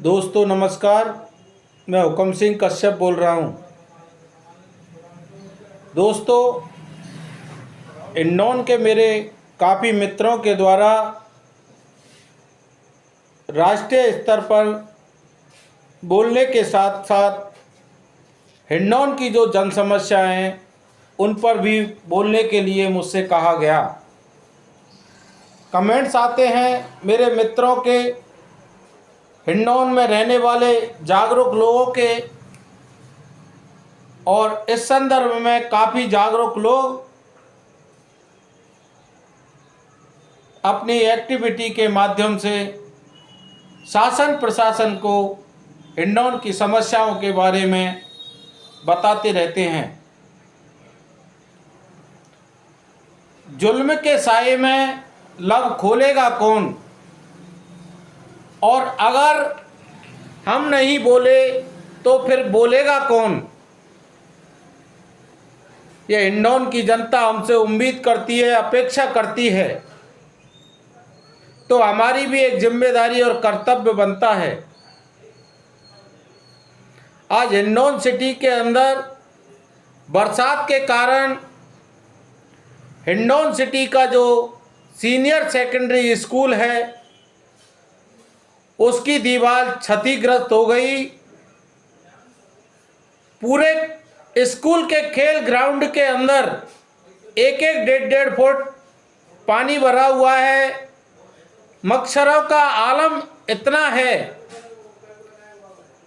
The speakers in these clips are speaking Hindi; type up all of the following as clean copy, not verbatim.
दोस्तों नमस्कार। मैं हुक्म सिंह कश्यप बोल रहा हूँ। दोस्तों, हिंडौन के मेरे काफ़ी मित्रों के द्वारा राष्ट्रीय स्तर पर बोलने के साथ साथ हिंडौन की जो जन समस्याएं हैं उन पर भी बोलने के लिए मुझसे कहा गया। कमेंट्स आते हैं मेरे मित्रों के, हिंडौन में रहने वाले जागरूक लोगों के, और इस संदर्भ में काफ़ी जागरूक लोग अपनी एक्टिविटी के माध्यम से शासन प्रशासन को हिंडौन की समस्याओं के बारे में बताते रहते हैं। जुल्म के साए में लब खोलेगा कौन, और अगर हम नहीं बोले तो फिर बोलेगा कौन। ये हिंडौन की जनता हमसे उम्मीद करती है, अपेक्षा करती है, तो हमारी भी एक जिम्मेदारी और कर्तव्य बनता है। आज हिंडौन सिटी के अंदर बरसात के कारण हिंडौन सिटी का जो सीनियर सेकेंडरी स्कूल है उसकी दीवार क्षतिग्रस्त हो गई। पूरे स्कूल के खेल ग्राउंड के अंदर एक एक 1.5 फुट पानी भरा हुआ है। मच्छरों का आलम इतना है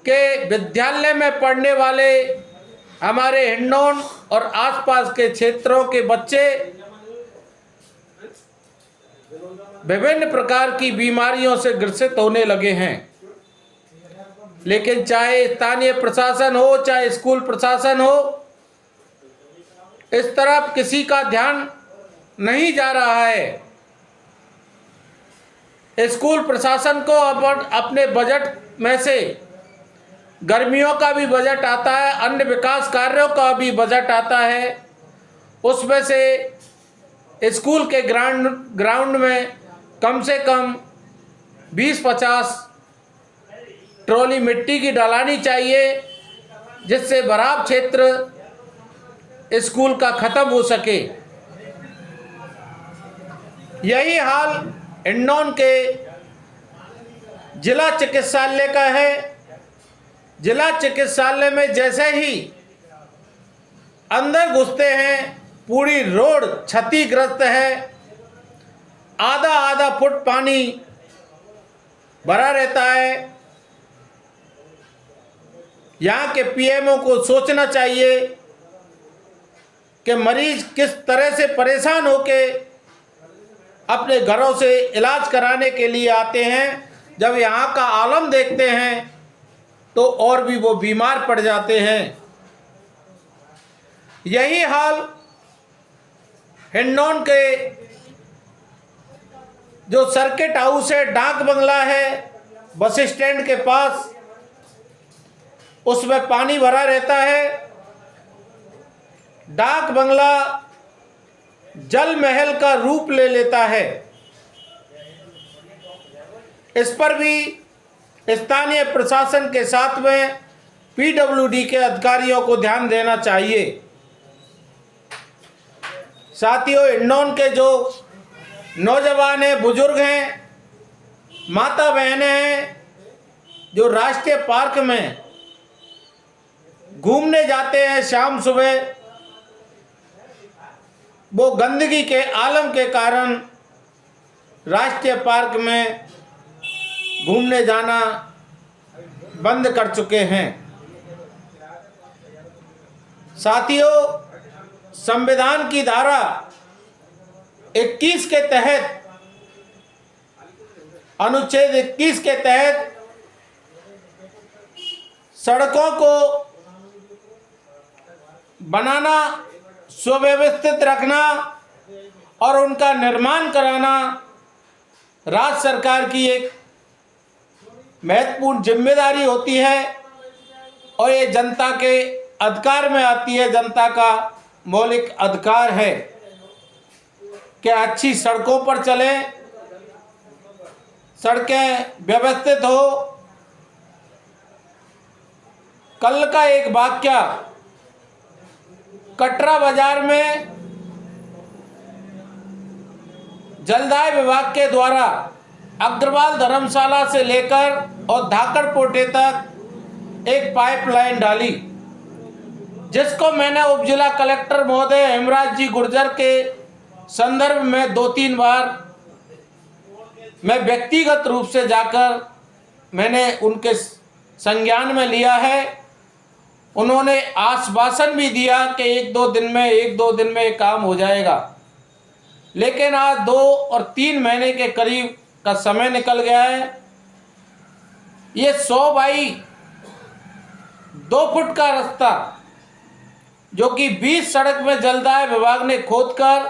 कि विद्यालय में पढ़ने वाले हमारे हिंडौन और आसपास के क्षेत्रों के बच्चे विभिन्न प्रकार की बीमारियों से ग्रसित होने लगे हैं। लेकिन चाहे स्थानीय प्रशासन हो, चाहे स्कूल प्रशासन हो, इस तरफ किसी का ध्यान नहीं जा रहा है। स्कूल प्रशासन को अपने बजट में से गर्मियों का भी बजट आता है, अन्य विकास कार्यों का भी बजट आता है, उसमें से स्कूल के ग्राउंड में कम से कम 20-50 ट्रॉली मिट्टी की डलानी चाहिए, जिससे बराब क्षेत्र स्कूल का ख़त्म हो सके। यही हाल हिंडौन के जिला चिकित्सालय का है। जिला चिकित्सालय में जैसे ही अंदर घुसते हैं पूरी रोड क्षतिग्रस्त है। आधा फुट पानी भरा रहता है। यहाँ के पीएमओ को सोचना चाहिए कि मरीज किस तरह से परेशान होके अपने घरों से इलाज कराने के लिए आते हैं। जब यहाँ का आलम देखते हैं तो और भी वो बीमार पड़ जाते हैं। यही हाल हिंडौन के जो सर्किट हाउस है, डाक बंगला है बस स्टैंड के पास, उसमें पानी भरा रहता है। डाक बंगला जल महल का रूप ले लेता है। इस पर भी स्थानीय प्रशासन के साथ में पीडब्ल्यूडी के अधिकारियों को ध्यान देना चाहिए। साथियों, हिंडौन के जो नौजवान हैं, बुजुर्ग हैं, माता बहनें हैं, जो राष्ट्रीय पार्क में घूमने जाते हैं शाम सुबह, वो गंदगी के आलम के कारण राष्ट्रीय पार्क में घूमने जाना बंद कर चुके हैं। साथियों, संविधान की धारा 21 के तहत, अनुच्छेद 21 के तहत सड़कों को बनाना, सुव्यवस्थित रखना और उनका निर्माण कराना राज्य सरकार की एक महत्वपूर्ण जिम्मेदारी होती है और ये जनता के अधिकार में आती है। जनता का मौलिक अधिकार है कि अच्छी सड़कों पर चलें, सड़कें व्यवस्थित हो, कल का एक वाकया, कटरा बाजार में जलदाय विभाग के द्वारा अग्रवाल धर्मशाला से लेकर और धाकड़ पोटे तक एक पाइपलाइन डाली, जिसको मैंने उप जिला कलेक्टर महोदय हेमराज जी गुर्जर के संदर्भ में 2-3 बार मैं व्यक्तिगत रूप से जाकर मैंने उनके संज्ञान में लिया है। उन्होंने आश्वासन भी दिया कि 1-2 दिन में ये काम हो जाएगा, लेकिन आज 2 और 3 महीने के करीब का समय निकल गया है। ये 100 बाई 2 फुट का रास्ता जो कि 20 सड़क में जलदाय विभाग ने खोदकर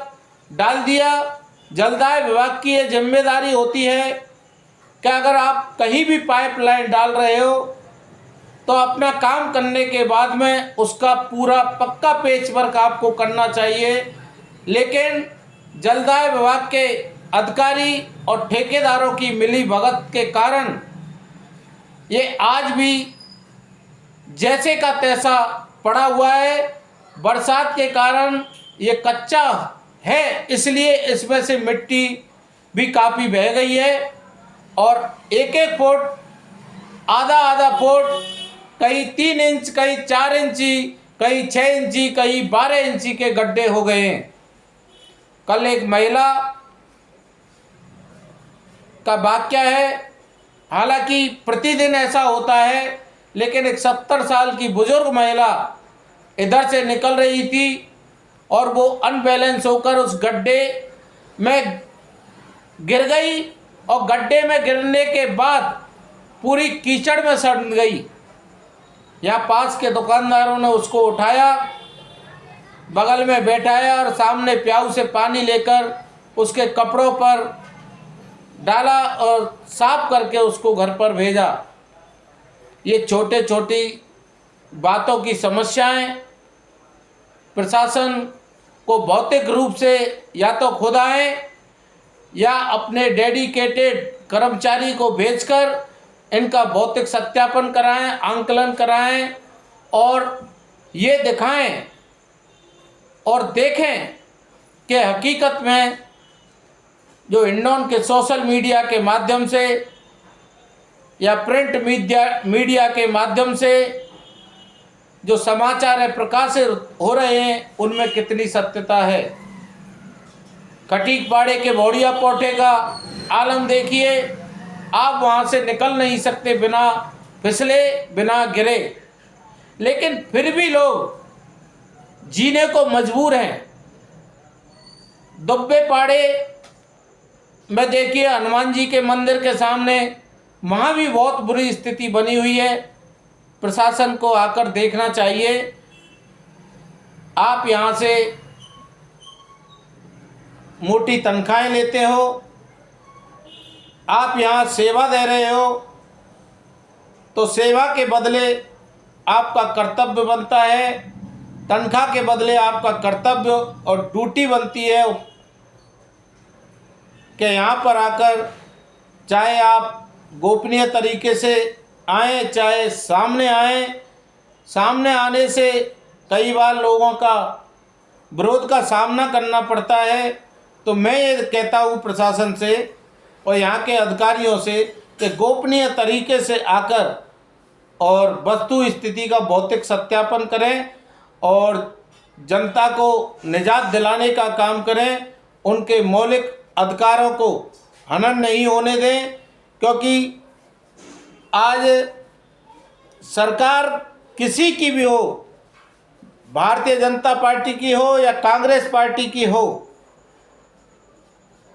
डाल दिया। जलदाय विभाग की ये जिम्मेदारी होती है कि अगर आप कहीं भी पाइपलाइन डाल रहे हो तो अपना काम करने के बाद में उसका पूरा पक्का पेच वर्क आपको करना चाहिए। लेकिन जलदाय विभाग के अधिकारी और ठेकेदारों की मिली भगत के कारण ये आज भी जैसे का तैसा पड़ा हुआ है। बरसात के कारण ये कच्चा है, इसलिए इसमें से मिट्टी भी काफ़ी बह गई है और 1-1 फुट, आधा फुट, कहीं 3 इंच, कहीं 4 इंची, कहीं 6 इंची, कहीं 12 इंची के गड्ढे हो गए हैं। कल एक महिला का वाकया है, हालांकि प्रतिदिन ऐसा होता है, लेकिन एक 70 साल की बुजुर्ग महिला इधर से निकल रही थी और वो अनबैलेंस होकर उस गड्ढे में गिर गई और गड्ढे में गिरने के बाद पूरी कीचड़ में सड़ गई। यहाँ पास के दुकानदारों ने उसको उठाया, बगल में बैठाया और सामने प्याऊ से पानी लेकर उसके कपड़ों पर डाला और साफ करके उसको घर पर भेजा। ये छोटे छोटी बातों की समस्याएं प्रशासन को भौतिक रूप से या तो खुदाएं या अपने डेडिकेटेड कर्मचारी को भेजकर इनका भौतिक सत्यापन कराएं, आंकलन कराएं और ये दिखाएं और देखें कि हकीकत में जो हिंडौन के सोशल मीडिया के माध्यम से या प्रिंट मीडिया के माध्यम से जो समाचार है प्रकाशित हो रहे हैं उनमें कितनी सत्यता है। खटीक पाड़े के भौड़िया पोटे का आलम देखिए, आप वहाँ से निकल नहीं सकते बिना फिसले, बिना गिरे, लेकिन फिर भी लोग जीने को मजबूर हैं। दुब्बे पाड़े में देखिए हनुमान जी के मंदिर के सामने, वहाँ भी बहुत बुरी स्थिति बनी हुई है। प्रशासन को आकर देखना चाहिए। आप यहाँ से मोटी तनख्वाहें लेते हो, आप यहाँ सेवा दे रहे हो, तो सेवा के बदले आपका कर्तव्य बनता है, तनख्वाह के बदले आपका कर्तव्य और ड्यूटी बनती है कि यहाँ पर आकर चाहे आप गोपनीय तरीके से आएँ, चाहे सामने आएँ। सामने आने से कई बार लोगों का विरोध का सामना करना पड़ता है। तो मैं ये कहता हूँ प्रशासन से और यहाँ के अधिकारियों से कि गोपनीय तरीके से आकर और वस्तु स्थिति का भौतिक सत्यापन करें और जनता को निजात दिलाने का काम करें। उनके मौलिक अधिकारों को हनन नहीं होने दें, क्योंकि आज सरकार किसी की भी हो, भारतीय जनता पार्टी की हो या कांग्रेस पार्टी की हो,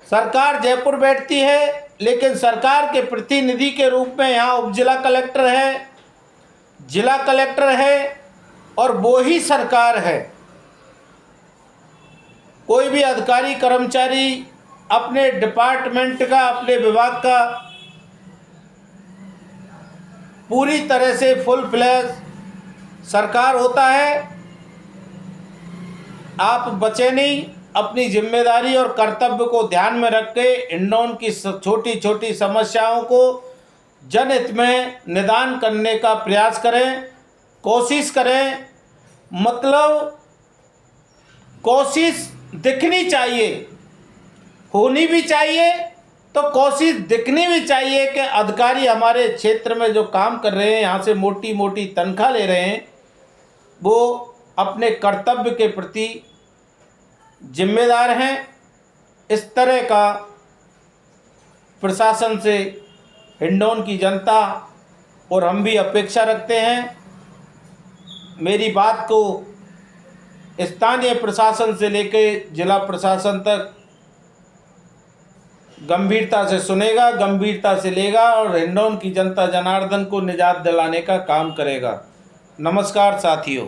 सरकार जयपुर बैठती है, लेकिन सरकार के प्रतिनिधि के रूप में यहाँ उप जिला कलेक्टर है, जिला कलेक्टर है और वो ही सरकार है। कोई भी अधिकारी कर्मचारी अपने डिपार्टमेंट का, अपने विभाग का पूरी तरह से फुल फ्लैश सरकार होता है। आप बचे नहीं, अपनी जिम्मेदारी और कर्तव्य को ध्यान में रख के हिंडौन की छोटी छोटी समस्याओं को जनहित में निदान करने का प्रयास करें। कोशिश करें, मतलब कोशिश दिखनी चाहिए, होनी भी चाहिए, तो कोशिश दिखनी भी चाहिए कि अधिकारी हमारे क्षेत्र में जो काम कर रहे हैं, यहाँ से मोटी मोटी तनख्वाह ले रहे हैं, वो अपने कर्तव्य के प्रति जिम्मेदार हैं। इस तरह का प्रशासन से हिंडौन की जनता और हम भी अपेक्षा रखते हैं। मेरी बात को स्थानीय प्रशासन से लेकर जिला प्रशासन तक गंभीरता से सुनेगा, गंभीरता से लेगा और हिंडौन की जनता जनार्दन को निजात दिलाने का काम करेगा। नमस्कार साथियों।